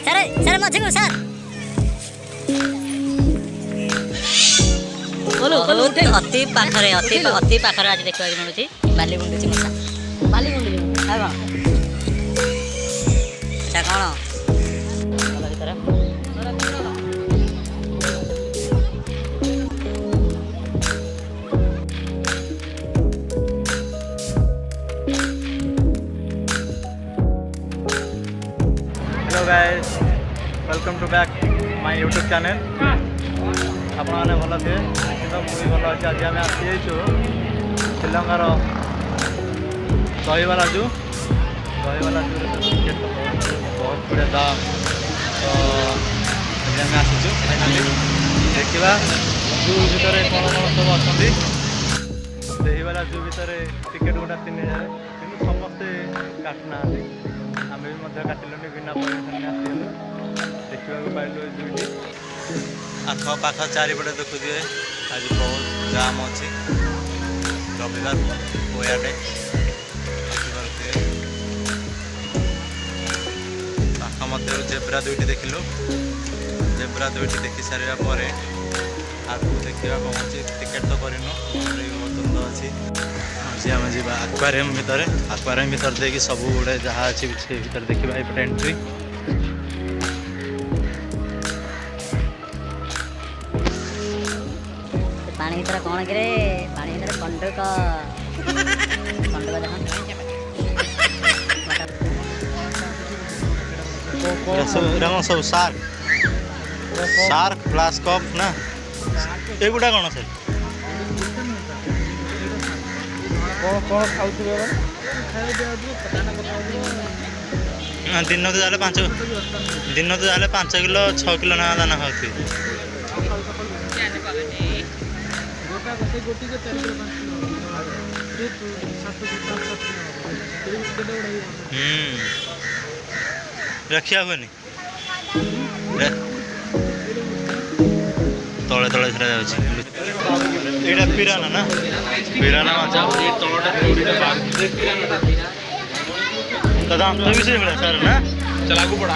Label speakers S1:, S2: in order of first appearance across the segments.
S1: Sir sir मझी को sir बोलो बोलो अति पाखरे अति पाखरे आज देखा मिलूँ बाली गुंडुची मशा बाली गुंडुची है अच्छा कौन भल भर
S2: hello guys welcome to back my YouTube channel आपण मैंने भल थे निश्चित मुझे भल अच्छे आज आम आसी श्रीलंकार दहीवालाजू टिकेट बहुत बढ़िया दाम तो आम आसीचु फाइनाली देखा जू भितर कौन कौन सब अच्छा दहीवाला जू भितर टिकेट गोटा 3000 कि समस्ते काटुना आम भी काटिलुनि बिना परमिशन आसलु देखा पाइलु दुईटी आखपाख चारिपटे देखुए आज बहुत जाम अच्छी रविवार बोयाटे पाख मध्य जेब्रा दुईटी देखिलु जेब्रा दुईटी देखी सारा पर आगू देखा कौन अच्छी टिकेट तो करनु बहुत अच्छी जी आम जी आक्वारियम भितर देखिए सब गुड़े जहाँ अच्छी भर देखा एपटे एंट्री
S1: पानी भर कौन कि पानी भर कंडक
S2: सब सार्क फ्लाश कप ना एगुटा कौन सर कौन खाऊ दिन तो जाले 5 किलो 6 किलो ना दाना खाऊ रखिया हुए तले तले छड़ा जाऊँ पिराना ना पिराना दाम तो भी से मिला सर ना चल आगू बढ़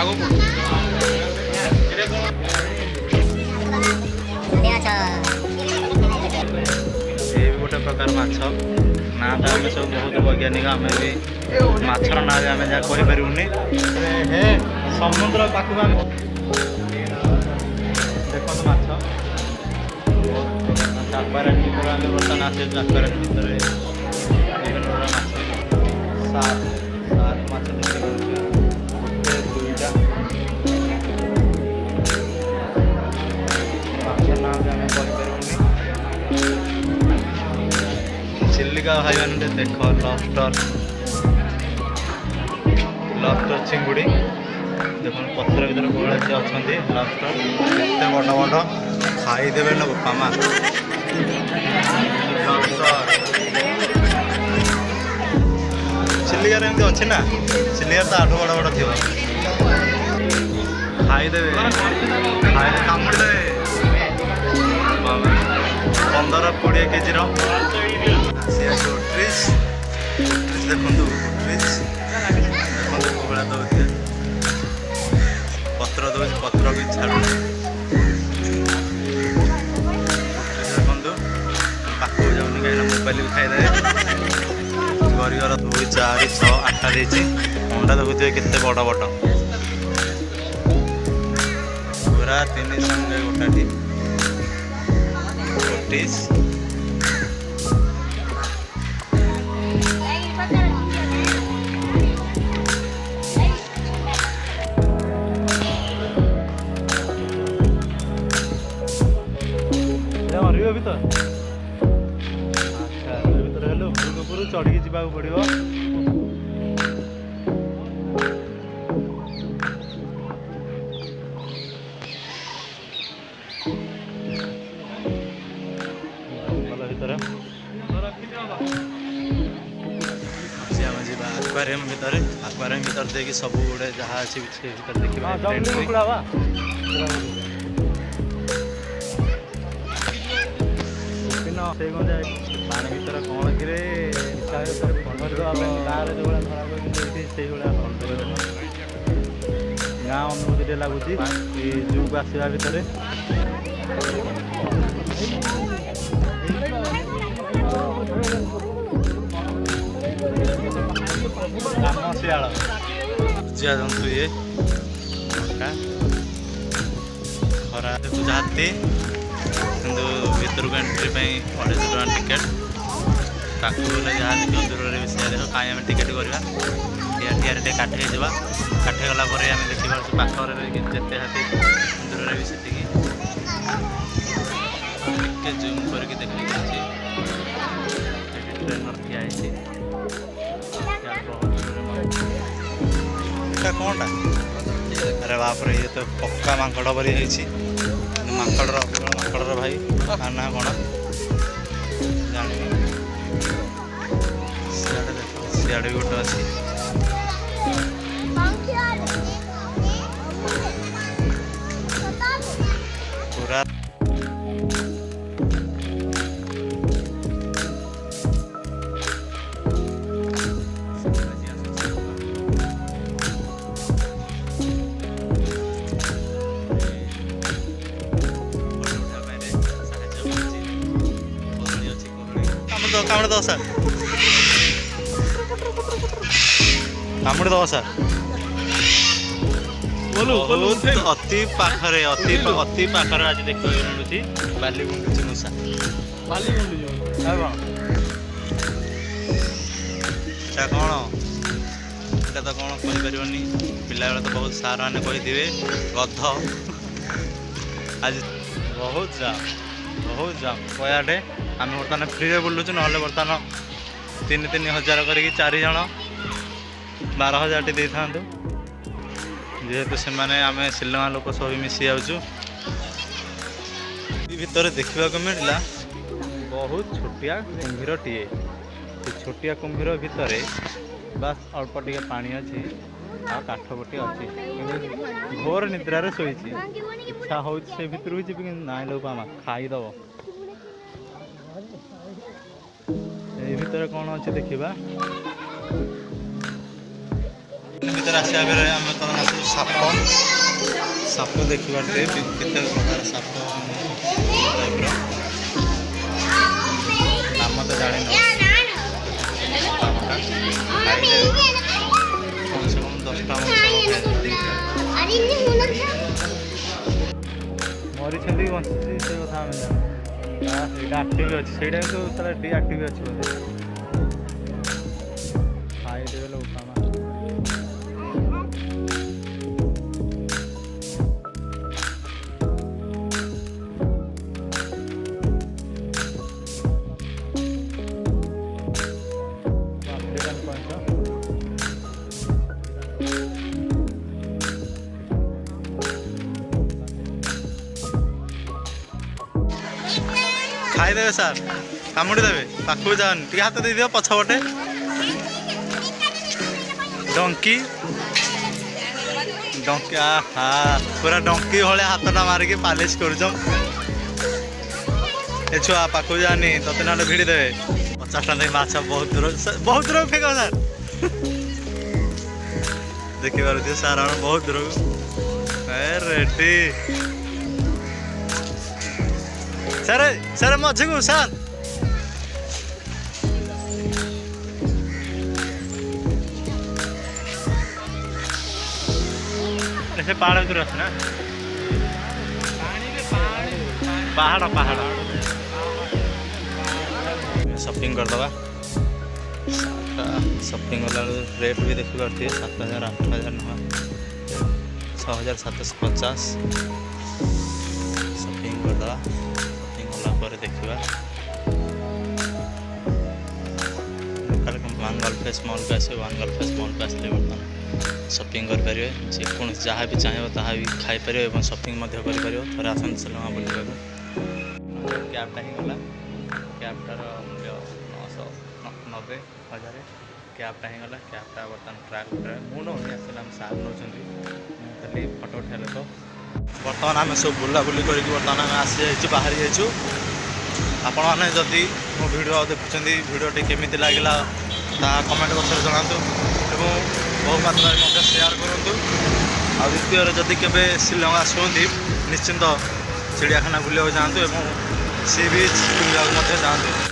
S2: ये भी गोटे प्रकार माछ ना तो आम सब बहुत वैज्ञानिक आम भी माछर ना भी आम जहाँ कहींपारूनी समुद्र पाखक आम देखो माछ आक्वारियम भर आम बर्तमान आस आक्वारियम भर विभिन्न प्रकार माछ सार्क माछ गोटे दुईटा माछ ना भी आम कहींपारूनी चिल्लिका भाई मैंने देख लबस्टर चिंगुड़ी देख पथर भर कौन अच्छे अच्छा लबस्टर केते बड़ बड़ खाईदेवे ना बापा माँ चिल्लिकार एमती अच्छी ना चिल्लिकार तो आठ बड़ बड़ थी खाईदेवे कामुड़े 15-20 केजी देखो देखो दौर पत्र दौर पत्र भी छाड़ देखो पाखक जाऊनी कहीं मोबाइल भी खाईदे गरीबर 2 4 6 8टा देती अंडा देखुए केते बड़ बड़ पूरा 3 संगे गोटाटी 40 भर अच्छा भर हेलो उपरू चढ़ी जावाक पड़ो भल भर आक्वारियम भर देखिए सब गुड़े जहाँ अच्छी देखा पानी भर कौन कि गाँव जो धरा से ଗାଁ ଅନୁଭୂତି ଟିକେ ଲାଗୁଛି ଏ ଜୁକୁ ଆସିବା ଭିତରେ। ଶିଆଳ ଜିଆ ଜନ୍ତୁ ଇଏ ଖରା ଦେଖୁଛ ହାତୀ, କିନ୍ତୁ ଭିତରକୁ ଏଣ୍ଟ୍ରି ପାଇଁ 250 ଟଙ୍କା ଟିକେଟ୍। ପାଖକୁ ଗଲେ ଯାହା ଦେଖିବ ଦୂରରେ ବି ସେୟା ଦେଖ, କାହିଁ ଆମେ ଟିକେଟ୍ କରିବା। ଠିଆ ଠିଆରେ ଟିକେ କାଠେଇ ଯିବା, କାଠେଇ ଗଲା ପରେ ଆମେ ଦେଖିପାରୁଛୁ ପାଖରେ ରହିକି ଯେତେ ହାତୀ, ଦୂରରେ ବି ସେତିକି। ଟିକେ ଜୁମ୍ କରିକି ଦେଖିକି ଅଛି ଏଠି ଟ୍ରେନର ଠିଆ ହେଇଛି। ଏଇଟା କ'ଣଟା? ଆରେ ବାପରେ, ଇଏ ତ ପକ୍କା ମାଙ୍କଡ଼ ପରି ହେଇଛି। ମାଙ୍କଡ଼ର ଭାଇ ତା ନାଁ କ'ଣ ଜାଣିନି। ସିଆଡ଼େ ଦେଖ, ସିଆଡ଼େ ବି ଗୋଟେ ଅଛି। ପୁରା କାମୁଡ଼ି ଦବ ସାର୍, କାମୁଡ଼ି ଦବ ସାର୍। ଅତି ପାଖରେ ଆଜି ଦେଖିବାକୁ ମିଳୁଛି ବାଲି ଗୁଣ୍ଡୁଚି ମୂଷା। ଏଇଟା କ'ଣ? ଏଇଟା ତ କ'ଣ କହିପାରିବନି। ପିଲାବେଳେ ତ ବହୁତ ସାର୍ ମାନେ କହିଥିବେ ଗଧ। ଆଜି ବହୁତ ଜାମ୍ କୟାଟେ। ଆମେ ବର୍ତ୍ତମାନ ଫ୍ରିରେ ବୁଲୁଛୁ, ନହେଲେ ବର୍ତ୍ତମାନ 3-3 ହଜାର କରିକି 4 ଜଣ 12,000ଟି ଦେଇଥାନ୍ତୁ। ଯେହେତୁ ସେମାନେ ଆମେ ସିଲମା ଲୋକ ସବୁ ମିଶି ଯାଉଛୁ। ଏ ଭିତରେ ଦେଖିବାକୁ ମିଳିଲା ବହୁତ ଛୋଟିଆ କୁମ୍ଭୀରଟିଏ। ସେ ଛୋଟିଆ କୁମ୍ଭୀର ଭିତରେ ବାସ୍ ଅଳ୍ପ ଟିକେ ପାଣି ଅଛି ଆଉ କାଠ ଗୋଟିଏ ଅଛି, କିନ୍ତୁ ଘୋର ନିଦ୍ରାରେ ଶୋଇଛି। ଇଚ୍ଛା ହେଉଛି ସେ ଭିତରକୁ ଯିବି, କିନ୍ତୁ ନାଇଁ ଲୋକ ଆମା ଖାଇଦେବ। ଏଇ ଭିତରେ କ'ଣ ଅଛି ଦେଖିବା। ଭିତରେ ଆସିବା ପରେ ଆମେ ତ ଆସିଛୁ ସାପ ଦେଖିପାରୁଥିବେ, କେତେ ପ୍ରକାର ସାପ ଟାଇପ୍ର। ନାମ ତ ଜାଣିନୁ, କମସେ କମ୍ 10ଟା ମରିଛନ୍ତି କି ବଞ୍ଚିଛି ସେ କଥା ଆମେ ଜାଣିଛୁ। ସେଇଟା ଆକ୍ଟିଭ୍ ଅଛି, ସେଇଟା କିନ୍ତୁ ତାର ଡିଆକ୍ଟିଭ୍ ଅଛି ବୋଧେ। ଖାଇଦେବେ ଲୋକ କାମ। ଖାଇଦେବେ ସାର୍, କାମୁଡ଼ି ଦେବେ, ପାଖକୁ ଯାଅନି। ଟିକେ ହାତ ଦେଇଦିଅ ପଛପଟେ। ଡଙ୍କି ଆହା, ପୁରା ଡଙ୍କି ଭଳିଆ ହାତଟା ମାରିକି ପାଲିସ କରୁଛ। ଏ ଛୁଆ ପାଖକୁ ଯାଅନି, ତତେ ନହେଲେ ଭିଡ଼ି ଦେବେ। 50 ଟଙ୍କା ଦେଇ ମାଛ ବହୁତ ଦୂର ଫେଙ୍କ ସାର୍। ଦେଖିପାରୁଥିବେ ସାର୍ ଆମେ ବହୁତ ଦୂରକୁ। ରେଡି ସାର୍ ମଝିକୁ ସାର୍। ସେ ପାହାଡ଼ ଭିତରୁ ଅଛି ନା, ପାହାଡ଼ ସପିଂ କରିଦେବା। ସପିଂ କଲାବେଳକୁ ରେଟ୍ ବି ଦେଖିପାରୁଥିବେ 7,000, 8,000 ଟଙ୍କା, 6,750। ସପିଂ କରିଦେବା। ପରେ ଦେଖିବା ୱାନ୍ ଗଲ୍ଫେସ୍ ମଲ୍କୁ ଆସିବେ। ୱାନ୍ ଗଲ୍ଫେସ୍ ମଲ୍କୁ ଆସିଲେ ବର୍ତ୍ତମାନ ସପିଂ କରିପାରିବେ। ଯେକୌଣସି ଯାହା ବି ଚାହିଁବ ତାହା ବି ଖାଇପାରିବ ଏବଂ ସପିଂ ମଧ୍ୟ କରିପାରିବ। ଥରେ ଆସନ୍ତୁ ସିନେମା ବୁଲିବାକୁ। କ୍ୟାବ୍ଟା ହେଇଗଲା, କ୍ୟାବ୍ଟାର ମୂଲ୍ୟ 990,000। କ୍ୟାବ୍ଟା ହେଇଗଲା, କ୍ୟାବ୍ଟା ବର୍ତ୍ତମାନ ଟ୍ରାକ୍ ମୁଁ ନେଉନି, ଆସିଲେ ଆମେ ସାର୍ ନେଉଛନ୍ତି, ମୁଁ ଖାଲି ଫଟୋ ଉଠାଇଲେ ତ। ବର୍ତ୍ତମାନ ଆମେ ସବୁ ବୁଲାବୁଲି କରିକି ବର୍ତ୍ତମାନ ଆମେ ଆସିଯାଇଛୁ, ବାହାରି ଯାଇଛୁ। ଆପଣମାନେ ଯଦି ମୋ ଭିଡ଼ିଓ ଦେଖୁଛନ୍ତି, ଭିଡ଼ିଓଟି କେମିତି ଲାଗିଲା ତାହା କମେଣ୍ଟ ବକ୍ସରେ ଜଣାନ୍ତୁ ଏବଂ ବହୁ ମାତ୍ରାରେ ମଧ୍ୟ ସେୟାର କରନ୍ତୁ। ଆଉ ଦ୍ୱିତୀୟରେ ଯଦି କେବେ ଶିଲଂ ଆସୁଛନ୍ତି ନିଶ୍ଚିନ୍ତ ଚିଡ଼ିଆଖାନା ବୁଲିବାକୁ ଯାଆନ୍ତୁ ଏବଂ ସି ବିଚ୍ ବୁଲିବାକୁ ମଧ୍ୟ ଯାଆନ୍ତୁ।